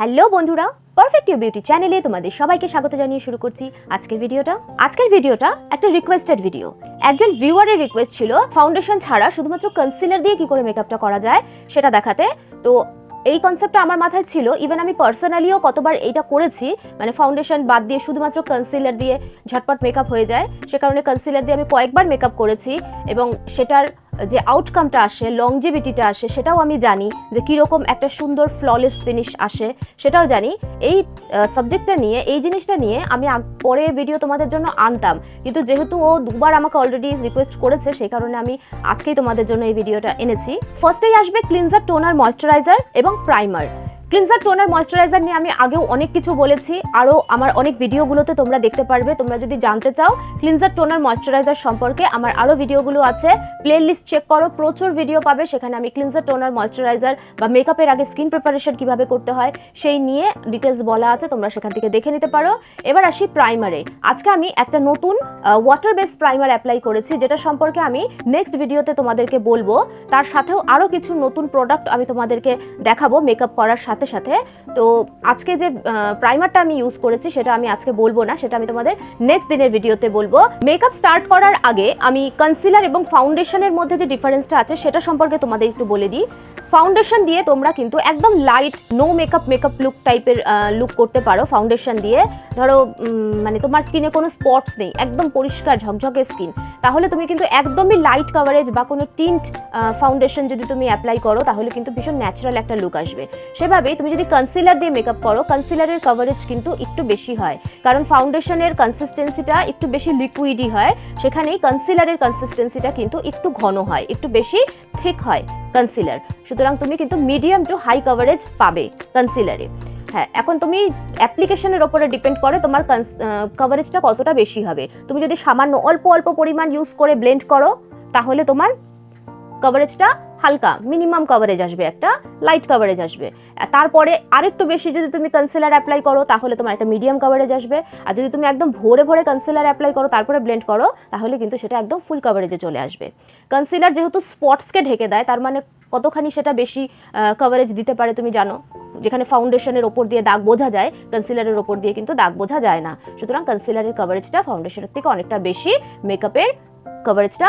Hello বন্ধুরা, perfect you beauty চ্যানেলে তোমাদের সবাইকে স্বাগত জানিয়ে শুরু করছি আজকের ভিডিওটা একটা রিকোয়েস্টেড ভিডিও। একজন ভিউয়ারের রিকোয়েস্ট ছিল ফাউন্ডেশন ছাড়া শুধুমাত্র কনসিলার দিয়ে কি করে মেকআপটা করা যায় সেটা দেখাতে। তো এই কনসেপ্টটা আমার মাথায় ছিল, ইভেন আমি পার্সোনালিও কতবার এইটা করেছি, মানে ফাউন্ডেশন বাদ দিয়ে শুধুমাত্র কনসিলার দিয়ে ঝটপট মেকআপ হয়ে যায়, সে কারণে কনসিলার দিয়ে আমি কয়েকবার মেকআপ করেছি এবং সেটার যে আউটকামটা আসে, লংজিভিটিটা আসে, সেটাও আমি জানি যে কীরকম একটা সুন্দর ফ্ললেস ফিনিশ আসে সেটাও জানি। এই সাবজেক্টটা নিয়ে, এই জিনিসটা নিয়ে আমি পরে ভিডিও তোমাদের জন্য আনতাম, কিন্তু যেহেতু ও দুবার আমাকে অলরেডি রিকোয়েস্ট করেছে সেই কারণে আমি আজকেই তোমাদের জন্য এই ভিডিওটা এনেছি। ফার্স্টেই আসবে ক্লিনজার, টোনার, ময়েশ্চারাইজার এবং প্রাইমার। ক্লিনজার, টোনার, ময়েশ্চারাইজার নিয়ে আমি আগেও অনেক কিছু বলেছি, আরও আমার অনেক ভিডিওগুলোতে তোমরা দেখতে পারবে। তোমরা যদি জানতে চাও ক্লিনজার, টোনার, ময়েশ্চারাইজার সম্পর্কে আমার আরও ভিডিওগুলো আছে, প্লে লিস্ট চেক করো, প্রচুর ভিডিও পাবে। সেখানে আমি ক্লিনজার, টোনার, ময়েশ্চারাইজার বা মেকআপের আগে স্কিন প্রিপারেশন কীভাবে করতে হয় সেই নিয়ে ডিটেলস বলা আছে, তোমরা সেখান থেকে দেখে নিতে পারো। এবার আসি প্রাইমারে। আজকে আমি একটা নতুন ওয়াটার বেসড প্রাইমার অ্যাপ্লাই করেছি, যেটা সম্পর্কে আমি নেক্সট ভিডিওতে তোমাদেরকে বলবো। তার সাথেও আরও কিছু নতুন প্রোডাক্ট আমি তোমাদেরকে দেখাবো মেকআপ করার সাথে সাথে। তো আজকে যে প্রাইমারটা আমি ইউজ করেছি সেটা আমি আজকে বলবো না, সেটা আমি তোমাদের নেক্সট দিনের ভিডিওতে বলবো। মেকআপ স্টার্ট করার আগে আমি কনসিলার এবং ফাউন্ডেশনের মধ্যে যে ডিফারেন্সটা আছে সেটা সম্পর্কে তোমাদের একটু বলে দিই। ফাউন্ডেশন দিয়ে তোমরা কিন্তু একদম লাইট নো মেকআপ লুক টাইপের লুক করতে পারো। ফাউন্ডেশন দিয়ে ধরো মানে তোমার স্কিনে কোনো স্পটস নেই, একদম পরিষ্কার ঝকঝকে স্কিন, তাহলে তুমি কিন্তু একদমই লাইট কাভারেজ বা কোনো টিন্ট ফাউন্ডেশন যদি তুমি অ্যাপ্লাই করো তাহলে কিন্তু ভীষণ ন্যাচারাল একটা লুক আসবে। সেভাবেই তুমি যদি কনসিলার দিয়ে মেকআপ করো, কনসিলারের কভারেজ কিন্তু একটু বেশি হয়, কারণ ফাউন্ডেশনের কনসিস্টেন্সিটা একটু বেশি লিকুইডই হয়, সেখানেই কনসিলারের কনসিস্টেন্সিটা কিন্তু একটু ঘন হয়, একটু বেশি থিক হয় কনসিলার। সুতরাং তুমি কিন্তু মিডিয়াম টু হাই কভারেজ পাবে কনসিলারে। হ্যাঁ, এখন তুমি অ্যাপ্লিকেশনের ওপরে ডিপেন্ড করে তোমার কভারেজটা কতটা বেশি হবে। তুমি যদি সামান্য অল্প পরিমাণ ইউজ করে ব্লেন্ড করো তাহলে তোমার কভারেজটা হালকা মিনিমাম কভারেজ আসবে, একটা লাইট কভারেজ আসবে। তারপরে আরেকটু বেশি যদি তুমি কনসিলার অ্যাপ্লাই করো তাহলে তোমার একটা মিডিয়াম কভারেজ আসবে। আর যদি তুমি একদম ভরে কনসিলার অ্যাপ্লাই করো তারপরে ব্লেন্ড করো তাহলে কিন্তু সেটা একদম ফুল কভারেজে চলে আসবে। কনসিলার যেহেতু স্পটসকে ঢেকে দেয়, তার মানে কতখানি সেটা বেশি কভারেজ দিতে পারে তুমি জানো। যেখানে ফাউন্ডেশনের ওপর দিয়ে দাগ বোঝা যায়, কনসিলারের ওপর দিয়ে কিন্তু দাগ বোঝা যায় না। সুতরাং কনসিলারের কভারেজটা ফাউন্ডেশনের থেকে অনেকটা বেশি, মেকআপের কভারেজটা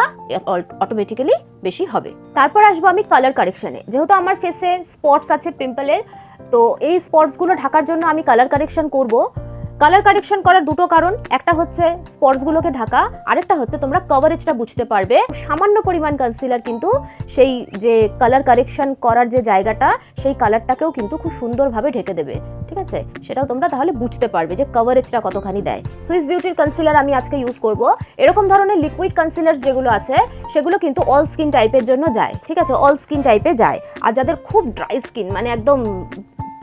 অটোমেটিক্যালি বেশি হবে। তারপর আসবো আমি কালার কারেকশনে। যেহেতু আমার ফেসে স্পটস আছে পিম্পলের, তো এই স্পটসগুলো ঢাকার জন্য আমি কালার কারেকশন করব। কালার কারেকশন করার দুটো কারণ, একটা হচ্ছে স্পটসগুলোকে ঢাকা, আরেকটা হচ্ছে তোমরা কভারেজটা বুঝতে পারবে। সামান্য পরিমাণ কনসিলার কিন্তু সেই যে কালার কারেকশন করার যে জায়গাটা, সেই কালারটাকেও কিন্তু খুব সুন্দরভাবে ঢেকে দেবে, ঠিক আছে? সেটাও তোমরা তাহলে বুঝতে পারবে যে কভারেজটা কতখানি দেয়। সুইস বিউটির কনসিলার আমি আজকে ইউজ করব। এরকম ধরনের লিকুইড কনসিলার যেগুলো আছে সেগুলো কিন্তু অল স্কিন টাইপের জন্য যায়, ঠিক আছে? অল স্কিন টাইপে যায়। আর যাদের খুব ড্রাই স্কিন, মানে একদম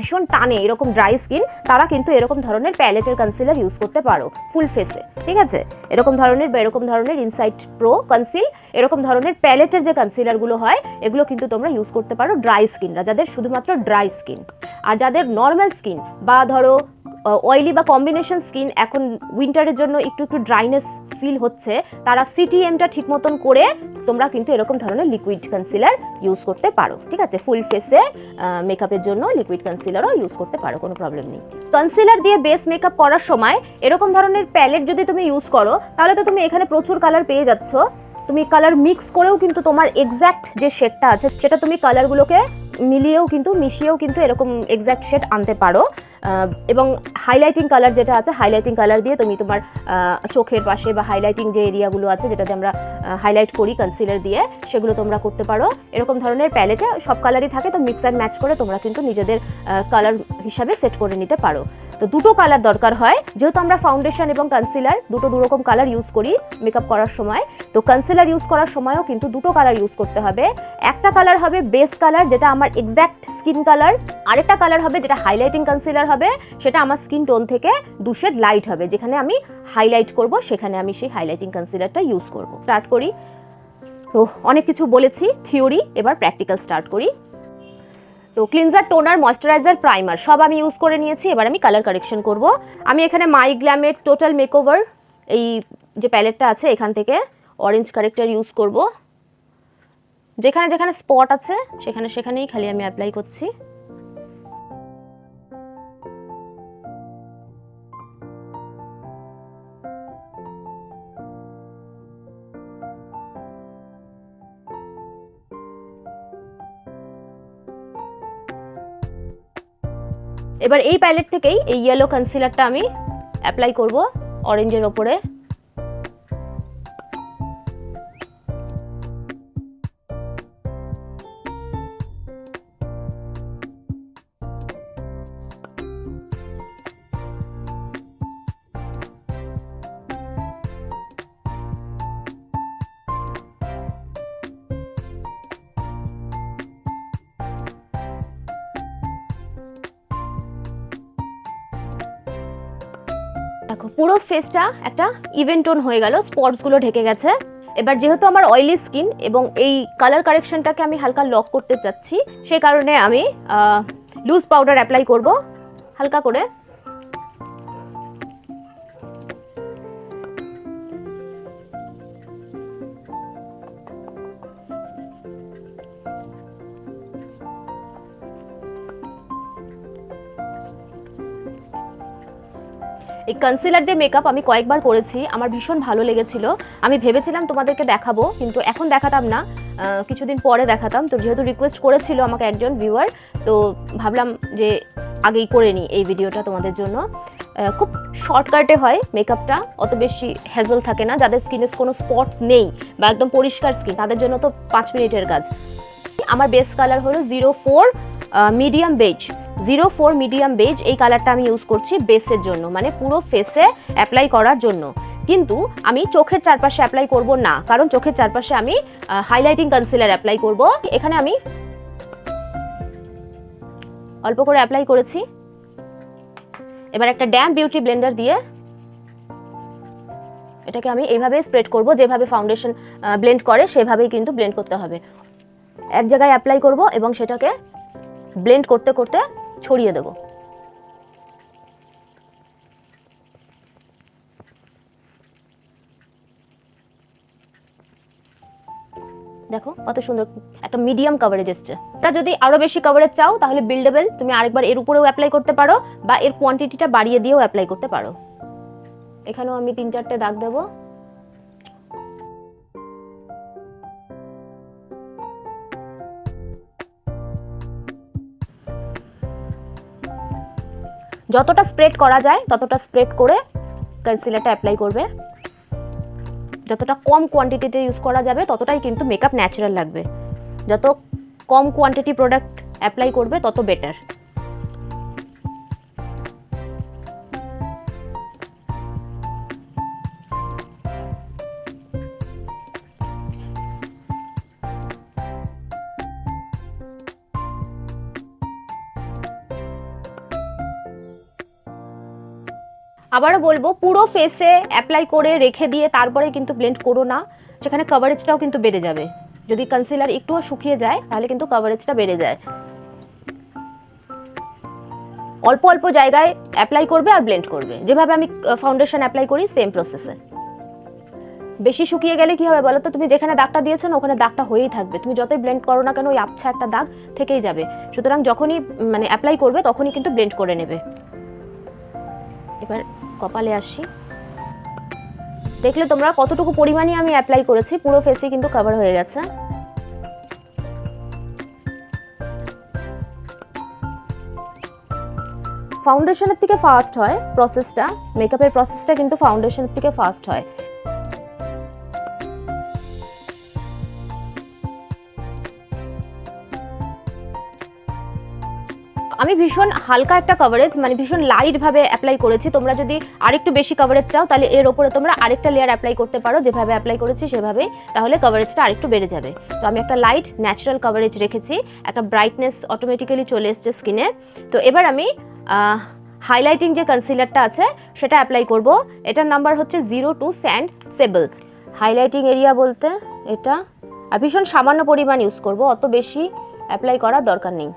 ভীষণ টানে এরকম ড্রাই স্কিন, তারা কিন্তু এরকম ধরনের প্যালেটের কনসিলার ইউজ করতে পারো ফুল ফেসে, ঠিক আছে? এরকম ধরনের ইনসাইট প্রো কনসিল, এরকম ধরনের প্যালেটের যে কনসিলারগুলো হয় এগুলো কিন্তু তোমরা ইউজ করতে পারো ড্রাই স্কিনরা, যাদের শুধুমাত্র ড্রাই স্কিন। আর যাদের নর্মাল স্কিন বা ধরো অয়েলি বা কম্বিনেশন স্কিন, এখন উইন্টারের জন্য একটু ড্রাইনেস ফিল হচ্ছে, তারা সিটিএমটা ঠিক মতন করে তোমরা কিন্তু এরকম ধরনের লিকুইড কনসিলার ইউজ করতে পারো, ঠিক আছে? ফুল ফেসে মেকআপের জন্য লিকুইড কনসিলারও ইউজ করতে পারো, কোনো প্রবলেম নেই। কনসিলার দিয়ে বেস মেকআপ করার সময় এরকম ধরনের প্যালেট যদি তুমি ইউজ করো তাহলে তো তুমি এখানে প্রচুর কালার পেয়ে যাচ্ছ। তুমি কালার মিক্স করেও কিন্তু তোমার এক্স্যাক্ট যে শেডটা আছে সেটা তুমি কালারগুলোকে মিশিয়েও কিন্তু এরকম এক্স্যাক্ট শেড আনতে পারো। এবং হাইলাইটিং কালার যেটা আছে, হাইলাইটিং কালার দিয়ে তুমি তোমার চোখের পাশে বা হাইলাইটিং যে এরিয়াগুলো আছে যেটাতে আমরা হাইলাইট করি কনসিলার দিয়ে, সেগুলো তোমরা করতে পারো। এরকম ধরনের প্যালেটে সব কালারই থাকে, তো মিক্স অ্যান্ড ম্যাচ করে তোমরা কিন্তু নিজেদের কালার হিসাবে সেট করে নিতে পারো। তো দুটো কালার দরকার হয়, যেহেতু আমরা ফাউন্ডেশন এবং কনসিলার দুরকম কালার ইউজ করি মেকআপ করার সময়, তো কনসিলার ইউজ করার সময়ও কিন্তু দুটো কালার ইউজ করতে হবে। একটা কালার হবে বেস কালার, যেটা আমার এক্স্যাক্ট স্কিন কালার, আরেকটা কালার হবে যেটা হাইলাইটিং কনসিলার হবে, সেটা আমার স্কিন টোন থেকে 2 শেড লাইট হবে। যেখানে আমি হাইলাইট করব সেখানে আমি সেই হাইলাইটিং কনসিলারটা ইউজ করব। স্টার্ট করি। তো অনেক কিছু বলেছি থিওরি, এবার প্র্যাকটিক্যাল স্টার্ট করি। তো ক্লিনজার, টোনার, ময়েশ্চারাইজার, প্রাইমার সব আমি ইউজ করে নিয়েছি। এবার আমি কালার কারেকশন করব। আমি এখানে মাই গ্ল্যামের টোটাল মেকওভার এই যে প্যালেটটা আছে এখান থেকে অরেঞ্জ কারেক্টার ইউজ করব। যেখানে স্পট আছে সেখানেই খালি আমি অ্যাপ্লাই করছি। এবার এই প্যালেট থেকেই এই ইয়েলো কনসিলারটা আমি অ্যাপ্লাই করব অরেঞ্জের ওপরে। দেখো পুরো ফেসটা একটা ইভেন টোন হয়ে গেল, স্পটসগুলো ঢেকে গেছে। এবার যেহেতু আমার অয়েলি স্কিন এবং এই কালার কারেকশনটাকে আমি হালকা লক করতে চাচ্ছি, সেই কারণে আমি লুজ পাউডার অ্যাপ্লাই করব হালকা করে। এই কনসিলার দিয়ে মেকআপ আমি কয়েকবার করেছি, আমার ভীষণ ভালো লেগেছিল। আমি ভেবেছিলাম তোমাদেরকে দেখাবো, কিন্তু এখন দেখাতাম না, কিছুদিন পরে দেখাতাম। তো যেহেতু রিকোয়েস্ট করেছিল আমাকে একজন ভিউয়ার, তো ভাবলাম যে আগেই করে নিই এই ভিডিওটা তোমাদের জন্য। খুব শর্টকাটে হয় মেকআপটা, অত বেশি হ্যাজল থাকে না। যাদের স্কিনে কোনো স্পটস নেই বা একদম পরিষ্কার স্কিন, তাদের জন্য তো 5 মিনিটের কাজ। আমার বেস কালার হলো 04 মিডিয়াম বেজ। 04 মিডিয়াম বেজ এই কালারটা আমি ইউজ করছি বেসের জন্য, মানে পুরো ফেসে অ্যাপ্লাই করার জন্য। কিন্তু আমি চোখের চারপাশে অ্যাপ্লাই করব না, কারণ চোখের চারপাশে আমি হাইলাইটিং কনসিলার অ্যাপ্লাই করব। এখানে আমি অল্প করে অ্যাপ্লাই করেছি। এবার একটা ড্যাম বিউটি ব্লেন্ডার দিয়ে এটাকে আমি এইভাবে স্প্রেড করব, যেভাবে ফাউন্ডেশন ব্লেন্ড করে সেভাবেই কিন্তু ব্লেন্ড করতে হবে। এক জায়গায় অ্যাপ্লাই করব এবং সেটাকে ব্লেন্ড করতে করতে ছড়িয়ে দেব। দেখো কত সুন্দর একটা মিডিয়াম কভারেজ এসছে। এটা যদি আরো বেশি কভারেজ চাও তাহলে বিল্ডেবল, তুমি আরেকবার এর উপরেও অ্যাপ্লাই করতে পারো বা এর কোয়ান্টিটিটা বাড়িয়ে দিয়েও অ্যাপ্লাই করতে পারো। এখানেও আমি 3-4টে দাগ দেব। যতটা স্প্রেড করা যায় ততটা স্প্রেড করে কনসিলারটা অ্যাপ্লাই করবে। যতটা কম কোয়ান্টিটিতে ইউজ করা যাবে ততটাই কিন্তু মেকআপ ন্যাচারাল লাগবে। যত কম কোয়ান্টিটি প্রোডাক্ট অ্যাপ্লাই করবে তত বেটার। আবারও বলবো, পুরো ফেসে অ্যাপ্লাই করে রেখে দিয়ে তারপরে কিন্তু ব্লেন্ড করো না, সেখানে কভারেজটাও কিন্তু বেড়ে যাবে। যদি কনসিলার একটুও শুকিয়ে যায় তাহলে কিন্তু কভারেজটা বেড়ে যায়। অল্প অল্প জায়গায় অ্যাপ্লাই করবে আর ব্লেন্ড করবে, যেভাবে আমি ফাউন্ডেশন অ্যাপ্লাই করি সেম প্রসেসে। বেশি শুকিয়ে গেলে কি হবে বলো তো, তুমি যেখানে দাগটা দিয়েছো না ওখানে দাগটা হয়েই থাকবে, তুমি যতই ব্লেন্ড করো না কেন ওই আবছা একটা দাগ থেকেই যাবে। সুতরাং যখনই মানে অ্যাপ্লাই করবে তখনই কিন্তু ব্লেন্ড করে নেবে। এবার কপালে আসি, দেখলে তোমরা কতটুকু পরিমাণে আমি অ্যাপ্লাই করেছি, পুরো ফেসে কিন্তু কভার হয়ে গেছে। ফাউন্ডেশনের থেকে ফাস্ট হয় প্রসেসটা, মেকআপের প্রসেসটা কিন্তু ফাউন্ডেশনের থেকে ফাস্ট হয়। আমি ভীষণ হালকা একটা কভারেজ, মানে ভীষণ লাইট ভাবে অ্যাপ্লাই করেছি। তোমরা যদি আরেকটু বেশি কভারেজ চাও তাহলে এর উপরে তোমরা আরেকটা লেয়ার অ্যাপ্লাই করতে পারো, যেভাবে অ্যাপ্লাই করেছি সেভাবেই, তাহলে কভারেজটা আরেকটু বেড়ে যাবে। তো আমি একটা লাইট ন্যাচারাল কভারেজ রেখেছি, একটা ব্রাইটনেস অটোমেটিক্যালি চলে এসছে স্কিনে। তো এবার আমি হাইলাইটিং যে কনসিলারটা আছে সেটা অ্যাপ্লাই করব। এটার নাম্বার হচ্ছে 02 স্যান্ড সেবল। হাইলাইটিং এরিয়া বলতে এটা, আর ভীষণ সামান্য পরিমাণ ইউজ করব, অত বেশি অ্যাপ্লাই করার দরকার নেই।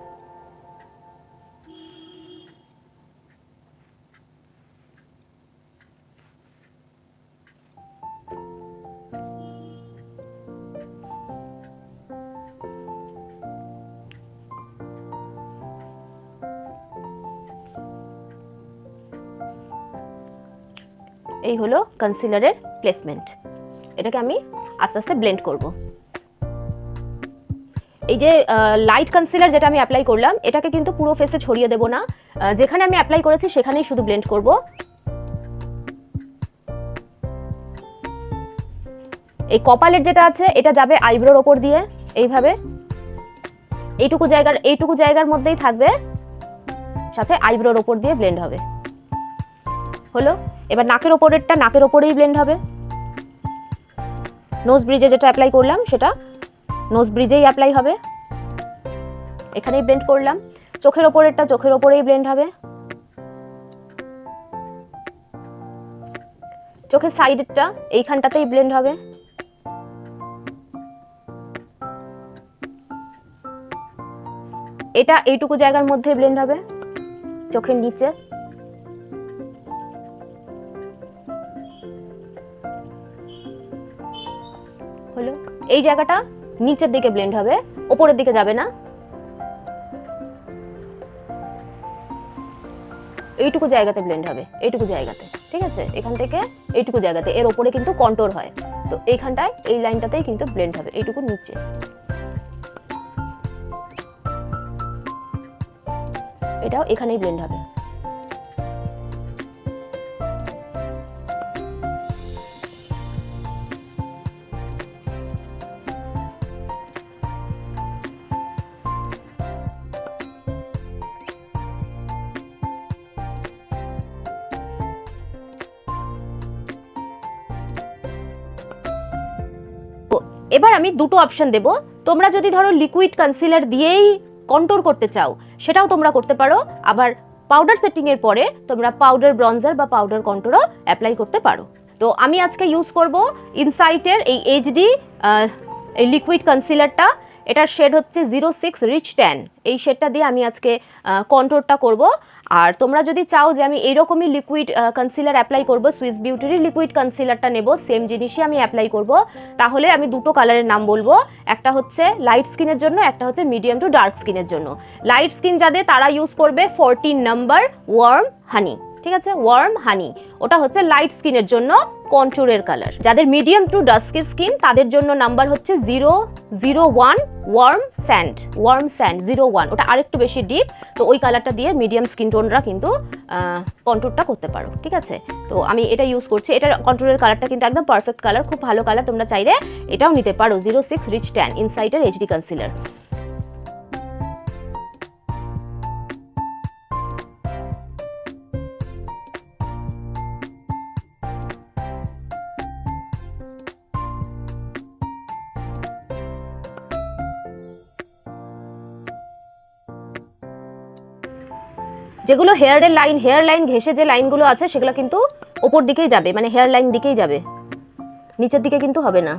এই হলো কনসিলারের প্লেসমেন্ট। এটাকে আমি আস্তে আস্তে ব্লেন্ড করব। এই যে লাইট কনসিলার যেটা আমি অ্যাপ্লাই করলাম এটাকে কিন্তু পুরো ফেসে ছড়িয়ে দেব না, যেখানে আমি অ্যাপ্লাই করেছি সেখানেই শুধু ব্লেন্ড করব। এই কপালের যেটা আছে এটা যাবে আইব্রোর ওপর দিয়ে, এইভাবে এইটুকু জায়গার মধ্যেই থাকবে, সাথে আইব্রোর ওপর দিয়ে ব্লেন্ড হবে। হলো। এবার নাকের ওপরেরটা নাকের ওপরেই ব্লেন্ড হবে। নোজ ব্রিজে যেটা অ্যাপ্লাই করলাম সেটা নোজ ব্রিজেই অ্যাপ্লাই হবে, এখানেই ব্লেন্ড করলাম। চোখের ওপরেরটা চোখের ওপরেই ব্লেন্ড হবে। চোখের সাইডেরটা এইখানটাতেই ব্লেন্ড হবে। এটা এইটুকু জায়গার মধ্যে ব্লেন্ড হবে, চোখের নিচে। হলো। এই জায়গাটা নিচের দিকে ব্লেন্ড হবে, উপরের দিকে যাবে না। এইটুকু জায়গাতে ব্লেন্ড হবে, এইটুকু জায়গাতে, ঠিক আছে? এখান থেকে এইটুকু জায়গাতে, এর ওপরে কিন্তু কন্ট্রোল হয়, তো এইখানটায় এই লাইনটাতেই কিন্তু ব্লেন্ড হবে, এইটুকু নিচে। এটাও এখানেই ব্লেন্ড হবে। এবার আমি দুটো অপশন দেব, তোমরা যদি ধরো লিকুইড কনসিলার দিয়েই কন্ট্রোর করতে চাও সেটাও তোমরা করতে পারো, আবার পাউডার সেটিং এর পরে তোমরা পাউডার ব্রঞ্জার বা পাউডার কন্ট্রোরও অ্যাপ্লাই করতে পারো। তো আমি আজকে ইউজ করব ইনসাইটের এই এইচডি এই লিকুইড কনসিলারটা। এটার শেড হচ্ছে 06 রিচ ট্যান। এই শেডটা দিয়ে আমি আজকে কন্ট্রোরটা করব। আর তোমরা যদি চাও যে আমি এইরকমই লিকুইড কনসিলার অ্যাপ্লাই করব, সুইস বিউটির লিকুইড কনসিলারটা নেব, সেম জিনিসই আমি অ্যাপ্লাই করব, তাহলে আমি দুটো কালারের নাম বলবো। একটা হচ্ছে লাইট স্কিনের জন্য, একটা হচ্ছে মিডিয়াম টু ডার্ক স্কিনের জন্য। লাইট স্কিন যাদের তারা ইউজ করবে 14 নাম্বার ওয়ার্ম হানি, ঠিক আছে? ওয়ার্ম হানি, ওটা হচ্ছে লাইট স্কিনের জন্য কন্ট্যুরের কালার। যাদের মিডিয়াম টু ডাস্কি স্কিন তাদের জন্য নাম্বার হচ্ছে 001 ওয়ার্ম স্যান্ড, 01, ওটা আরেকটু বেশি ডিপ, তো ওই কালারটা দিয়ে মিডিয়াম স্কিন টোনরা কিন্তু কন্ট্যুরটা করতে পারো, ঠিক আছে? তো আমি এটা ইউজ করছি, এটার কন্ট্যুরের কালারটা কিন্তু একদম পারফেক্ট কালার, খুব ভালো কালার, তোমরা চাইলে এটাও নিতে পারো। 06 রিচ ট্যান ইনসাইটের এইচডি কনসিলার। যেগুলো হেয়ার লাইন ঘেঁষে যে লাইনগুলো আছে সেগুলো কিন্তু ওপর দিকেই যাবে, মানে হেয়ার লাইন দিকেই যাবে, নিচের দিকে কিন্তু হবে না।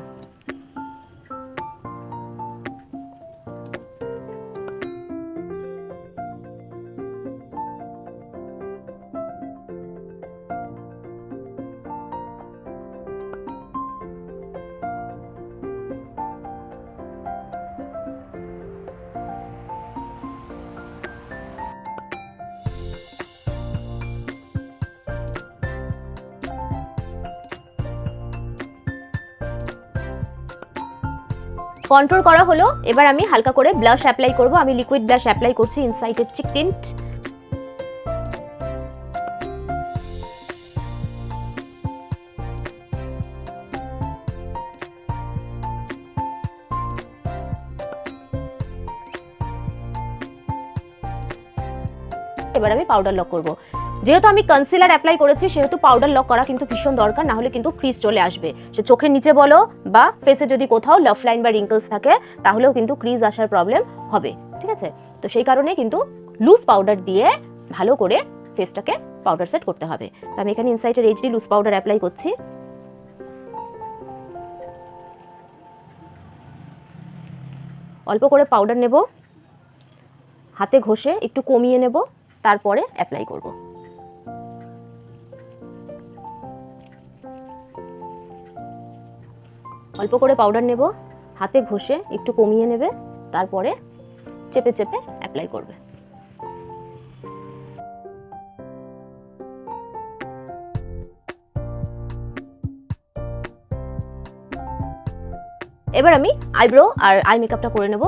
কন্ট্রোল করা হলো, এবার আমি হালকা করে ব্লাশ অ্যাপ্লাই করব। আমি লিকুইড ব্লাশ অ্যাপ্লাই করছি ইনসাইটের চিক টিন্ট। এবার আমি পাউডার লক করব। যেহেতু আমি কনসিলার অ্যাপ্লাই করেছি সেহেতু পাউডার লক করা কিন্তু ভীষণ দরকার, না হলে কিন্তু ক্রিজ চলে আসবে। সে চোখের নিচে বলো বা ফেসে যদি কোথাও লাফ লাইন বা রিঙ্কলস থাকে তাহলেও কিন্তু ক্রিজ আসার প্রবলেম হবে, ঠিক আছে? তো সেই কারণে কিন্তু লুজ পাউডার দিয়ে ভালো করে ফেসটাকে পাউডার সেট করতে হবে। তো আমি এখানে ইনসাইটের এইচডি লুজ পাউডার অ্যাপ্লাই করছি। অল্প করে পাউডার নেব, হাতে ঘষে একটু কমিয়ে নেব, তারপরে অ্যাপ্লাই করব। অল্প করে পাউডার নেব, হাতে ঘষে একটু কমিয়ে নেবে, তারপরে চেপে চেপে অ্যাপ্লাই করবে। এবার আমি আইব্রো আর আই মেকআপটা করে নেব।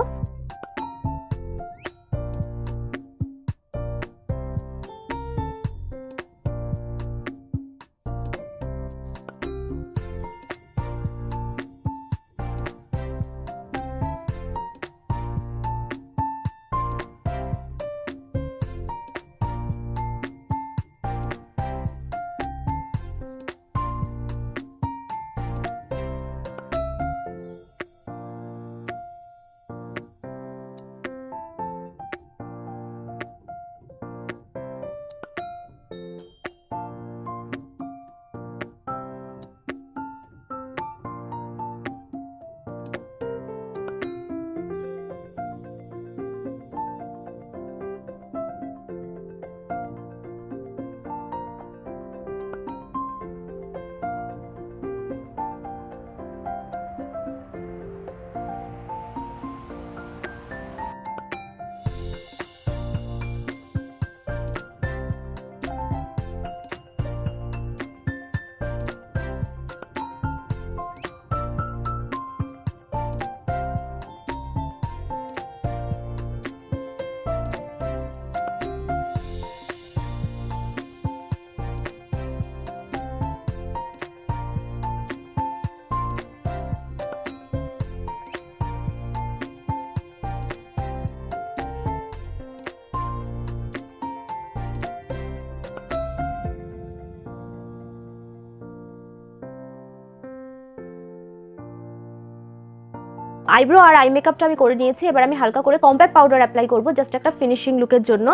আইব্রো আর আই মেকআপটা আমি করে নিয়েছি। এবার আমি হালকা করে কম্প্যাক্ট পাউডার অ্যাপ্লাই করব জাস্ট একটা ফিনিশিং লুকের জন্য।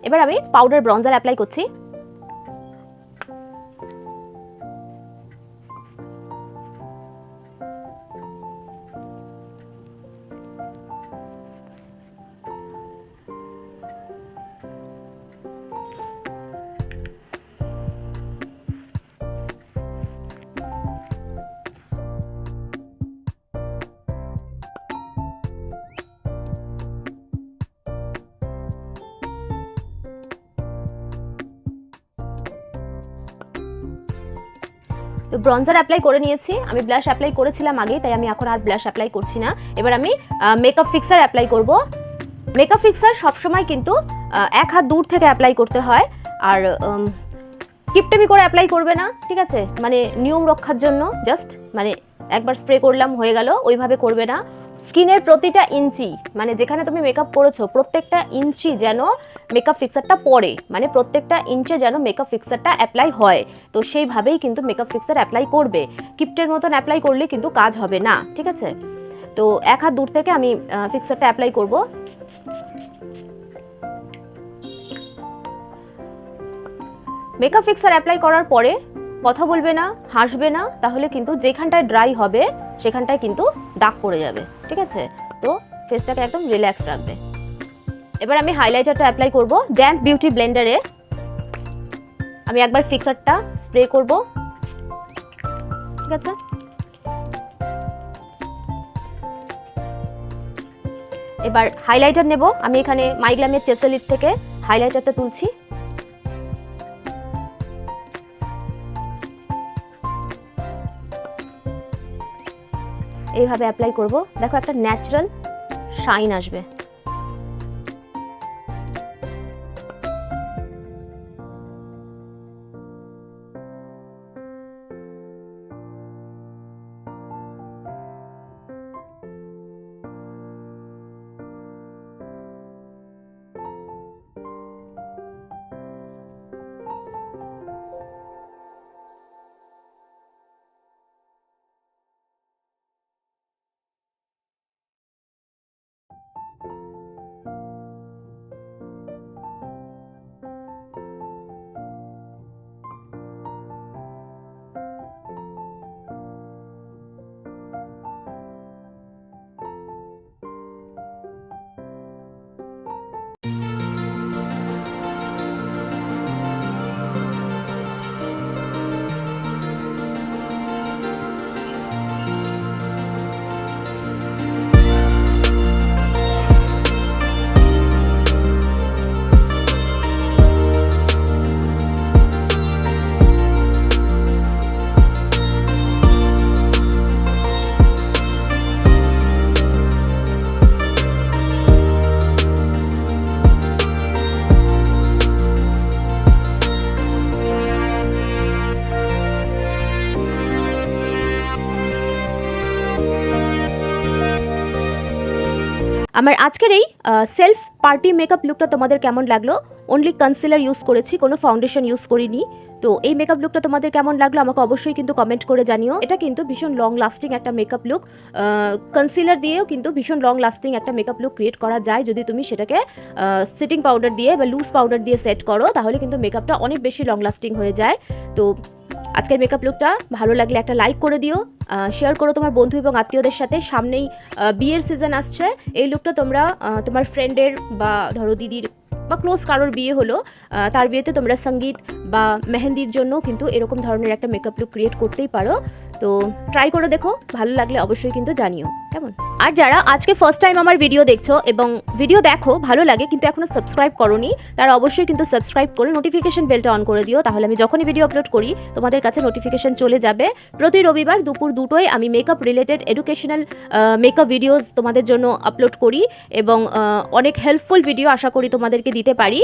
এবার আমি পাউডার ব্রঞ্জার অ্যাপ্লাই করছি। তো ব্রঞ্জার অ্যাপ্লাই করে নিয়েছি। আমি ব্লাশ অ্যাপ্লাই করেছিলাম আগেই, তাই আমি এখন আর ব্লাশ অ্যাপ্লাই করছি না। এবার আমি মেকআপ ফিক্সার অ্যাপ্লাই করব। মেকআপ ফিক্সার সবসময় কিন্তু এক হাত দূর থেকে অ্যাপ্লাই করতে হয়, আর কিপটেমি করে অ্যাপ্লাই করবে না, ঠিক আছে? মানে নিয়ম রক্ষার জন্য জাস্ট মানে একবার স্প্রে করলাম হয়ে গেল, ওইভাবে করবে না। স্কিনের প্রতিটা ইঞ্চি, মানে যেখানে তুমি মেকআপ করেছো প্রত্যেকটা ইঞ্চি যেন মেকআপ ফিক্সারটা পড়ে, মানে প্রত্যেকটা ইঞ্চে যেন মেকআপ ফিক্সারটা অ্যাপ্লাই হয়। তো সেইভাবেই কিন্তু মেকআপ ফিক্সার অ্যাপ্লাই করবে। কিপটের মতন অ্যাপ্লাই করলে কিন্তু কাজ হবে না, ঠিক আছে? তো এক হাত দূর থেকে আমি ফিক্সারটা অ্যাপ্লাই করব। মেকআপ ফিক্সার অ্যাপ্লাই করার পরে কথা বলবে না, হাসবে না, তাহলে কিন্তু যেখানটায় ড্রাই হবে সেখানটায় কিন্তু দাগ পড়ে যাবে, ঠিক আছে? তো ফেসটাকে একদম রিল্যাক্স রাখবে। এবার আমি হাইলাইটারটা অ্যাপ্লাই করব ড্যাম্প বিউটি ব্লেন্ডারে। আমি একবার ফিক্সারটা স্প্রে করব, ঠিক আছে? এবার হাইলাইটার নেব। আমি এখানে মাইগ্ল্যামের চেসেলিট থেকে হাইলাইটারটা তুলছি। এইভাবে অ্যাপ্লাই করব, দেখো একটা ন্যাচারাল শাইন আসবে। আমার আজকের এই সেলফ পার্টি মেকআপ লুকটা তোমাদের কেমন লাগলো? অনলি কনসিলার ইউজ করেছি, কোনো ফাউন্ডেশন ইউজ করিনি। তো এই মেকআপ লুকটা তোমাদের কেমন লাগলো আমাকে অবশ্যই কিন্তু কমেন্ট করে জানিও। এটা কিন্তু ভীষণ লং লাস্টিং একটা মেকআপ লুক। কনসিলার দিয়েও কিন্তু ভীষণ লং লাস্টিং একটা মেকআপ লুক ক্রিয়েট করা যায় যদি তুমি সেটাকে সিটিং পাউডার দিয়ে বা লুজ পাউডার দিয়ে সেট করো, তাহলে কিন্তু মেকআপটা অনেক বেশি লং লাস্টিং হয়ে যায়। তো আজকের মেকআপ লুকটা ভালো লাগলে একটা লাইক করে দিও, শেয়ার করো তোমার বন্ধু এবং আত্মীয়দের সাথে। সামনেই বিয়ের সিজন আসছে। এই লুকটা তোমরা তোমার ফ্রেন্ডের বা ধরো দিদির বা ক্লোজ কারোর বিয়ে হলো, তার বিয়েতে তোমরা সঙ্গীত বা মেহেন্দির জন্য কিন্তু এরকম ধরনের একটা মেকআপ লুক ক্রিয়েট করতেই পারো। তো ট্রাই করে দেখো, ভালো লাগলে অবশ্যই কিন্তু জানিও কেমন। আর যারা আজকে ফার্স্ট টাইম আমার ভিডিও দেখছো এবং ভিডিও দেখো ভালো লাগে কিন্তু এখনো সাবস্ক্রাইব করোনি, তারা অবশ্যই কিন্তু সাবস্ক্রাইব করে নোটিফিকেশন বেলটা অন করে দিও, তাহলে আমি যখনই ভিডিও আপলোড করি তোমাদের কাছে নোটিফিকেশন চলে যাবে। প্রতি রবিবার দুপুর 2টোয় আমি makeup related educational makeup videos তোমাদের জন্য আপলোড করি এবং অনেক হেল্পফুল ভিডিও আশা করি তোমাদেরকে দিতে পারি।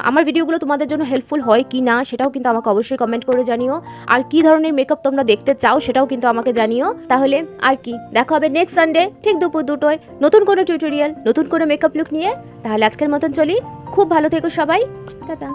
আমার ভিডিওগুলো তোমাদের জন্য হেল্পফুল হয় কি না সেটাও কিন্তু আমাকে অবশ্যই কমেন্ট করে জানিও। আর কি ধরনের মেকআপ তোমরা দেখতে চাও সেটা সেটাও কিন্তু আমাকে জানিও। তাহলে আর কি, দেখা হবে নেক্সট সানডে ঠিক দুপুর 2টোয় নতুন কোনো টিউটোরিয়াল, নতুন কোনো মেকআপ লুক নিয়ে। তাহলে আজকের মতন চলি, খুব ভালো থেকো সবাই, টাটা।